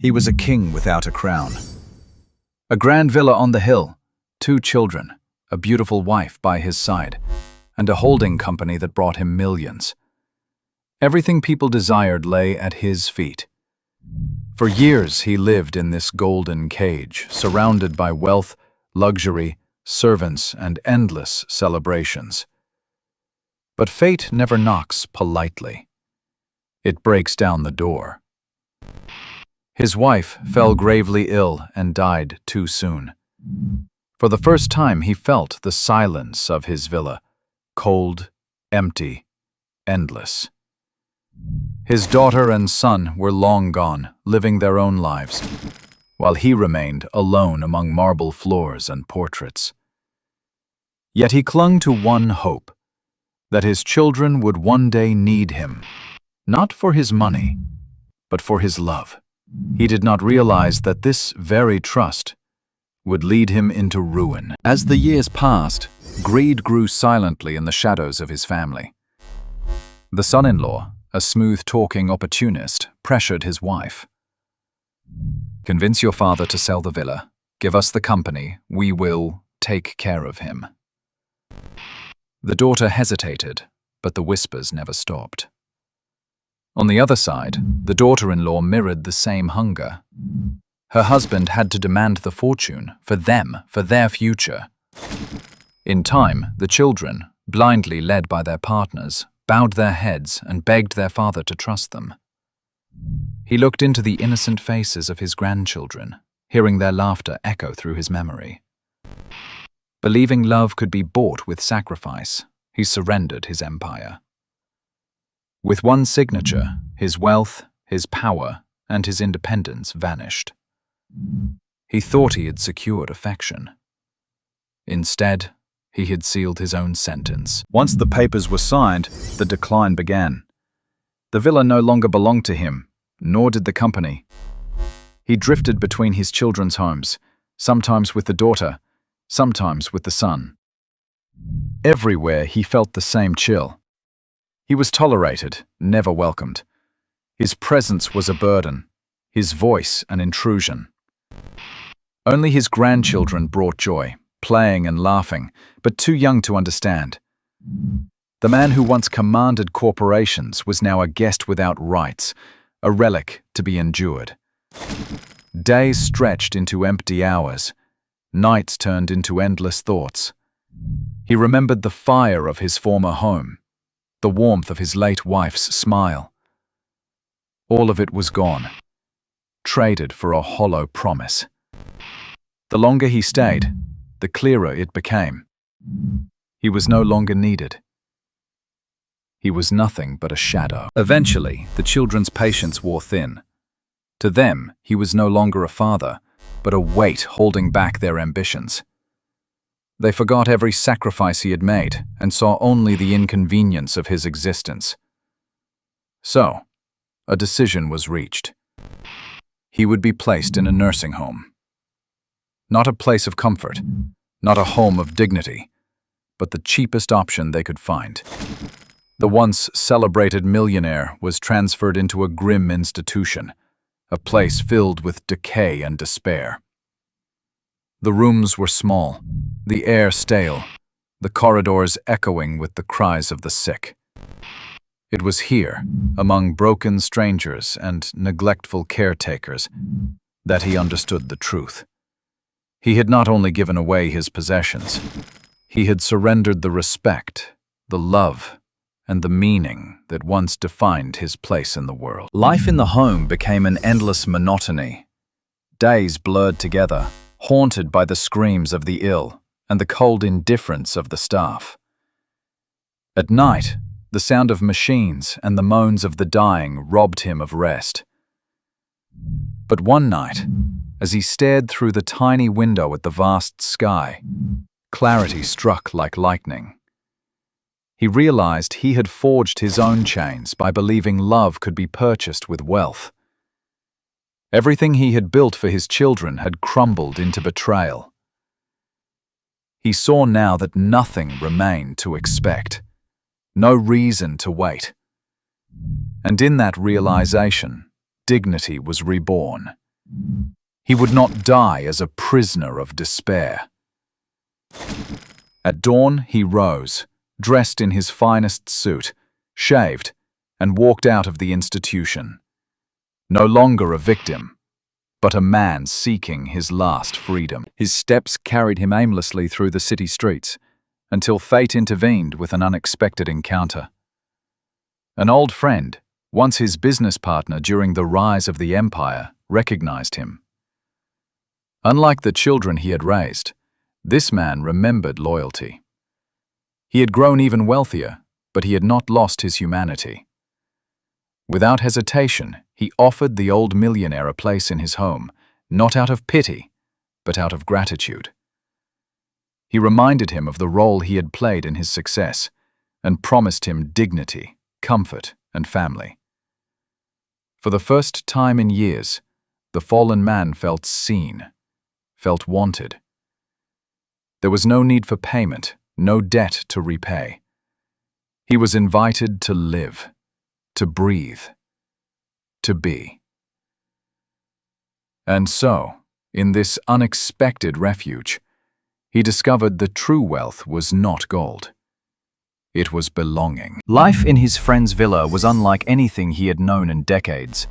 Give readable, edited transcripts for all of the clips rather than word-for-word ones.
He was a king without a crown. A grand villa on the hill, 2 children, a beautiful wife by his side, and a holding company that brought him millions. Everything people desired lay at his feet. For years he lived in this golden cage, surrounded by wealth, luxury, servants, and endless celebrations. But fate never knocks politely. It breaks down the door. His wife fell gravely ill and died too soon. For the first time he felt the silence of his villa, cold, empty, endless. His daughter and son were long gone, living their own lives, while he remained alone among marble floors and portraits. Yet he clung to one hope, that his children would one day need him, not for his money, but for his love. He did not realize that this very trust would lead him into ruin. As the years passed, greed grew silently in the shadows of his family. The son-in-law, a smooth-talking opportunist, pressured his wife. "Convince your father to sell the villa. Give us the company. We will take care of him." The daughter hesitated, but the whispers never stopped. On the other side, the daughter-in-law mirrored the same hunger. Her husband had to demand the fortune for them, for their future. In time, the children, blindly led by their partners, bowed their heads and begged their father to trust them. He looked into the innocent faces of his grandchildren, hearing their laughter echo through his memory. Believing love could be bought with sacrifice, he surrendered his empire. With one signature, his wealth, his power, and his independence vanished. He thought he had secured affection. Instead, he had sealed his own sentence. Once the papers were signed, the decline began. The villa no longer belonged to him, nor did the company. He drifted between his children's homes, sometimes with the daughter, sometimes with the son. Everywhere he felt the same chill. He was tolerated, never welcomed. His presence was a burden, his voice an intrusion. Only his grandchildren brought joy, playing and laughing, but too young to understand. The man who once commanded corporations was now a guest without rights, a relic to be endured. Days stretched into empty hours. Nights turned into endless thoughts. He remembered the fire of his former home, the warmth of his late wife's smile. All of it was gone, traded for a hollow promise. The longer he stayed, the clearer it became. He was no longer needed. He was nothing but a shadow. Eventually, the children's patience wore thin. To them, he was no longer a father, but a weight holding back their ambitions. They forgot every sacrifice he had made and saw only the inconvenience of his existence. So, a decision was reached. He would be placed in a nursing home. Not a place of comfort, not a home of dignity, but the cheapest option they could find. The once celebrated Millionaire was transferred into a grim institution, a place filled with decay and despair. The rooms were small, the air stale, the corridors echoing with the cries of the sick. It was here, among broken strangers and neglectful caretakers, that he understood the truth. He had not only given away his possessions, he had surrendered the respect, the love, and the meaning that once defined his place in the world. Life in the home became an endless monotony. Days blurred together, haunted by the screams of the ill and the cold indifference of the staff. At night, the sound of machines and the moans of the dying robbed him of rest. But one night, as he stared through the tiny window at the vast sky, clarity struck like lightning. He realized he had forged his own chains by believing love could be purchased with wealth. Everything he had built for his children had crumbled into betrayal. He saw now that nothing remained to expect, no reason to wait. And in that realization, dignity was reborn. He would not die as a prisoner of despair. At dawn, he rose, dressed in his finest suit, shaved, and walked out of the institution. No longer a victim, but a man seeking his last freedom. His steps carried him aimlessly through the city streets, until fate intervened with an unexpected encounter. An old friend, once his business partner during the rise of the empire, recognized him. Unlike the children he had raised, this man remembered loyalty. He had grown even wealthier, but he had not lost his humanity. Without hesitation, he offered the old millionaire a place in his home, not out of pity, but out of gratitude. He reminded him of the role he had played in his success, and promised him dignity, comfort, and family. For the first time in years, the fallen man felt seen, felt wanted. There was no need for payment, no debt to repay. He was invited to live, to breathe, to be. And so, in this unexpected refuge, he discovered that true wealth was not gold. It was belonging. Life in his friend's villa was unlike anything he had known in decades.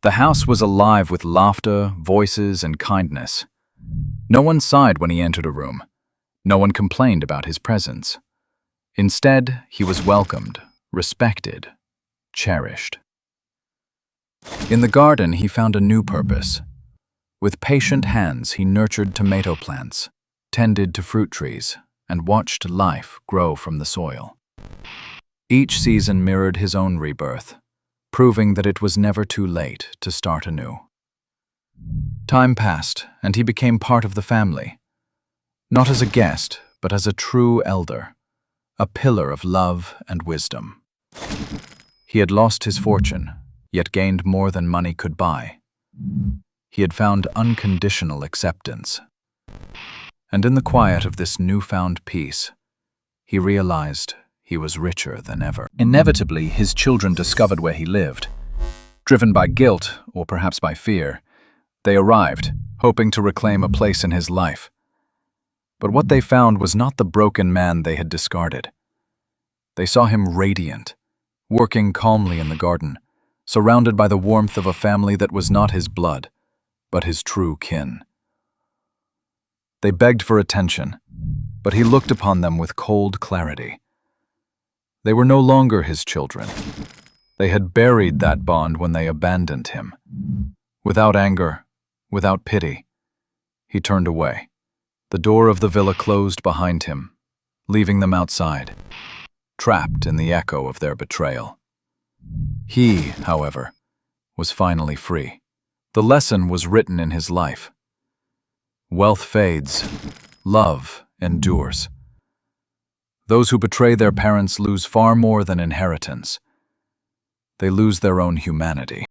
The house was alive with laughter, voices, and kindness. No one sighed when he entered a room. No one complained about his presence. Instead, he was welcomed, respected, cherished. In the garden, he found a new purpose. With patient hands, he nurtured tomato plants, tended to fruit trees, and watched life grow from the soil. Each season mirrored his own rebirth, proving that it was never too late to start anew. Time passed, and he became part of the family. Not as a guest, but as a true elder, a pillar of love and wisdom. He had lost his fortune, yet gained more than money could buy. He had found unconditional acceptance. And in the quiet of this newfound peace, he realized he was richer than ever. Inevitably, his children discovered where he lived. Driven by guilt, or perhaps by fear, they arrived, hoping to reclaim a place in his life. But what they found was not the broken man they had discarded. They saw him radiant, working calmly in the garden, surrounded by the warmth of a family that was not his blood, but his true kin. They begged for attention, but he looked upon them with cold clarity. They were no longer his children. They had buried that bond when they abandoned him. Without anger, without pity, he turned away. The door of the villa closed behind him, leaving them outside, trapped in the echo of their betrayal. He, however, was finally free. The lesson was written in his life. Wealth fades, love endures. Those who betray their parents lose far more than inheritance. They lose their own humanity.